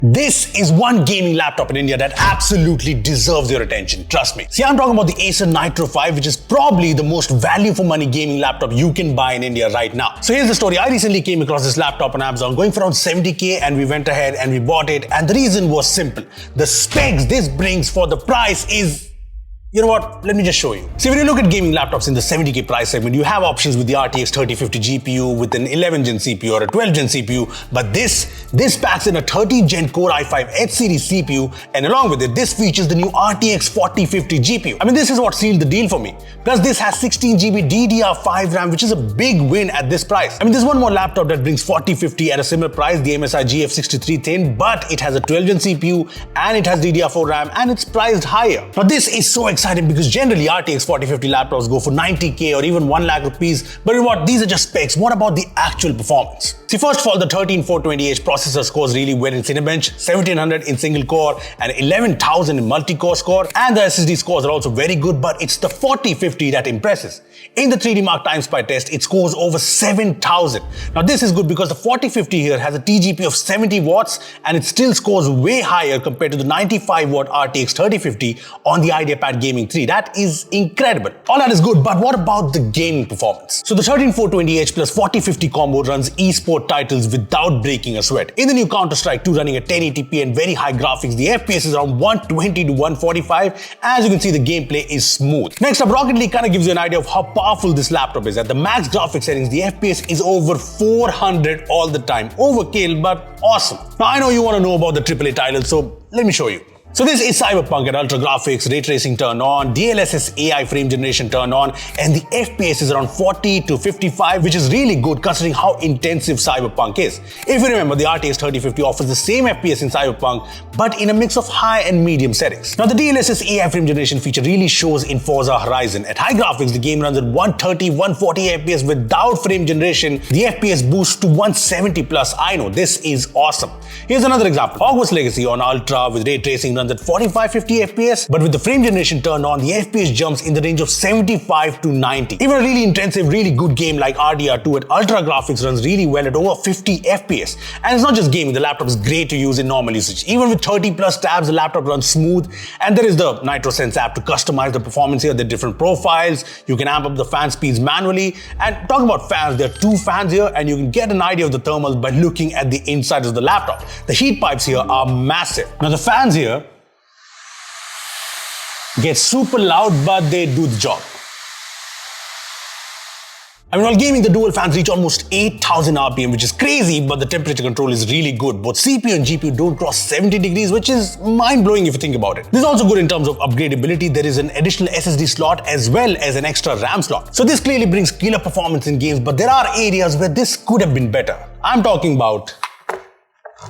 This is one gaming laptop in India that absolutely deserves your attention, trust me. See, I'm talking about the Acer Nitro V, which is probably the most value for money gaming laptop you can buy in India right now. So here's the story. I recently came across this laptop on Amazon going for around 70k, and we went ahead and we bought it, and the reason was simple. The specs this brings for the price is... You know what? Let me just show you. See, when you look at gaming laptops in the 70k price segment, you have options with the RTX 3050 GPU with an 11 Gen CPU or a 12 Gen CPU, but this packs in a 30 Gen Core i5 H series CPU, and along with it, this features the new RTX 4050 GPU. I mean, this is what sealed the deal for me. Plus, this has 16GB DDR5 RAM, which is a big win at this price. I mean, there's one more laptop that brings 4050 at a similar price, the MSI GF63 Thin, but it has a 12 Gen CPU and it has DDR4 RAM and it's priced higher. Now, this is so exciting because generally RTX 4050 laptops go for 90k or even 1 lakh rupees. But you know what? These are just specs. What about the actual performance? See, first of all, the 13420H processor scores really well in Cinebench, 1700 in single core and 11,000 in multi-core score. And the SSD scores are also very good, but it's the 4050 that impresses. In the 3D Mark Time Spy test, it scores over 7,000. Now, this is good because the 4050 here has a TGP of 70 watts and it still scores way higher compared to the 95 watt RTX 3050 on the IdeaPad Gaming 3. That is incredible. All that is good, but what about the gaming performance? So the 13420H plus 4050 combo runs eSport titles without breaking a sweat. In the new Counter-Strike 2 running at 1080p and very high graphics, the FPS is around 120 to 145. As you can see, the gameplay is smooth. Next up, Rocket League kind of gives you an idea of how powerful this laptop is. At the max graphics settings, the FPS is over 400 all the time. Overkill, but awesome. Now, I know you want to know about the AAA titles, so let me show you. So this is Cyberpunk at ultra graphics, ray tracing turned on, DLSS AI frame generation turned on, and the FPS is around 40 to 55, which is really good considering how intensive Cyberpunk is. If you remember, the RTX 3050 offers the same FPS in Cyberpunk, but in a mix of high and medium settings. Now, the DLSS AI frame generation feature really shows in Forza Horizon. At high graphics, the game runs at 130, 140 FPS without frame generation. The FPS boosts to 170 plus. I know, this is awesome. Here's another example. Hogwarts Legacy on Ultra with ray tracing runs at 45-50 FPS, but with the frame generation turned on, the FPS jumps in the range of 75 to 90. Even a really intensive, really good game like RDR2 at ultra graphics runs really well at over 50 FPS. And it's not just gaming, the laptop is great to use in normal usage. Even with 30 plus tabs, the laptop runs smooth, and there is the NitroSense app to customize the performance here. There are different profiles, you can amp up the fan speeds manually, and talking about fans, there are 2 fans here, and you can get an idea of the thermals by looking at the inside of the laptop. The heat pipes here are massive. Now, the fans here get super loud, but they do the job. I mean, while gaming, the dual fans reach almost 8,000 RPM, which is crazy, but the temperature control is really good. Both CPU and GPU don't cross 70 degrees, which is mind-blowing if you think about it. This is also good in terms of upgradability. There is an additional SSD slot as well as an extra RAM slot. So this clearly brings killer performance in games, but there are areas where this could have been better. I'm talking about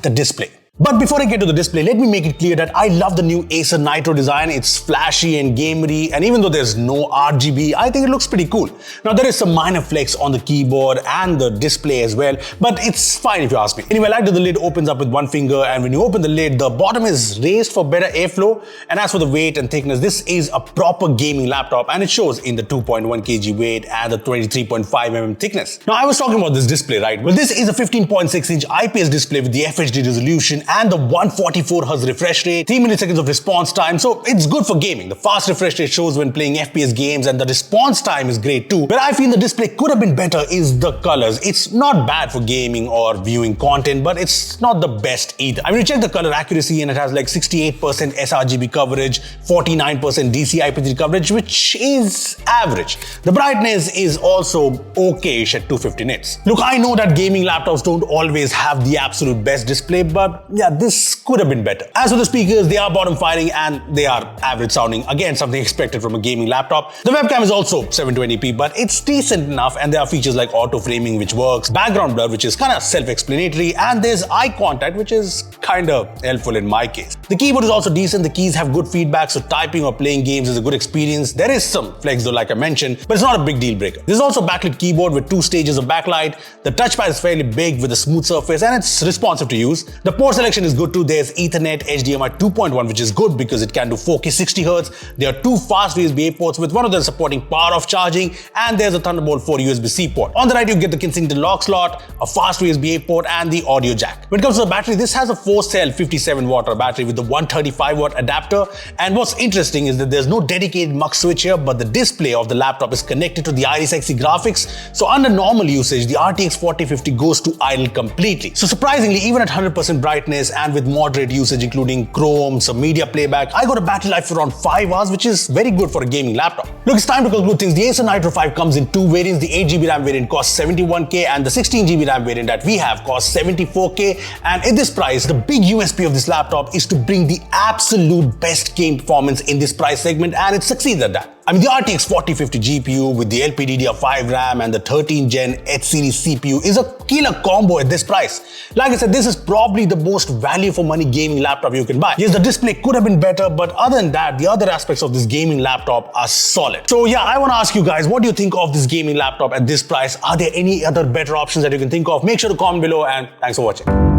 the display. But before I get to the display, let me make it clear that I love the new Acer Nitro design. It's flashy and gamery, and even though there's no RGB, I think it looks pretty cool. Now, there is some minor flex on the keyboard and the display as well, but it's fine if you ask me. Anyway, I like that the lid opens up with one finger, and when you open the lid, the bottom is raised for better airflow. And as for the weight and thickness, this is a proper gaming laptop, and it shows in the 2.1 kg weight and the 23.5 mm thickness. Now, I was talking about this display, right? Well, this is a 15.6-inch IPS display with the FHD resolution and the 144 Hz refresh rate, 3 milliseconds of response time, so it's good for gaming. The fast refresh rate shows when playing FPS games, and the response time is great too. Where I feel the display could have been better is the colors. It's not bad for gaming or viewing content, but it's not the best either. I mean, you check the color accuracy and it has like 68% sRGB coverage, 49% DCI-P3 coverage, which is average. The brightness is also okay-ish at 250 nits. Look, I know that gaming laptops don't always have the absolute best display, but yeah, this could have been better. As for the speakers, they are bottom firing and they are average sounding. Again, something expected from a gaming laptop. The webcam is also 720p, but it's decent enough, and there are features like auto framing, which works, background blur, which is kind of self-explanatory, and there's eye contact, which is kind of helpful in my case. The keyboard is also decent. The keys have good feedback, so typing or playing games is a good experience. There is some flex though, like I mentioned, but it's not a big deal breaker. There's also a backlit keyboard with 2 stages of backlight. The touchpad is fairly big with a smooth surface, and it's responsive to use. The port selection is good too. There's Ethernet HDMI 2.1, which is good because it can do 4K 60Hz. There are two fast USB-A ports, with one of them supporting power off charging, and there's a Thunderbolt 4 USB-C port. On the right, you get the Kensington lock slot, a fast USB-A port, and the audio jack. When it comes to the battery, this has a 4-cell 57-watt battery with the 135-watt adapter. And what's interesting is that there's no dedicated mux switch here, but the display of the laptop is connected to the Iris Xe graphics. So under normal usage, the RTX 4050 goes to idle completely. So surprisingly, even at 100% brightness and with moderate usage including Chrome, some media playback, I got a battery life for around 5 hours, which is very good for a gaming laptop. Look, it's time to conclude things. The Acer Nitro V comes in two variants. The 8GB RAM variant costs 71K and the 16GB RAM variant that we have costs 74K. And at this price, the big USP of this laptop is to bring the absolute best game performance in this price segment, and it succeeds at that. I mean, the RTX 4050 GPU with the LPDDR5 RAM and the 13th Gen H series CPU is a killer combo at this price. Like I said, this is probably the most value for money gaming laptop you can buy. Yes, the display could have been better, but other than that, the other aspects of this gaming laptop are solid. So yeah, I want to ask you guys, what do you think of this gaming laptop at this price? Are there any other better options that you can think of? Make sure to comment below, and thanks for watching.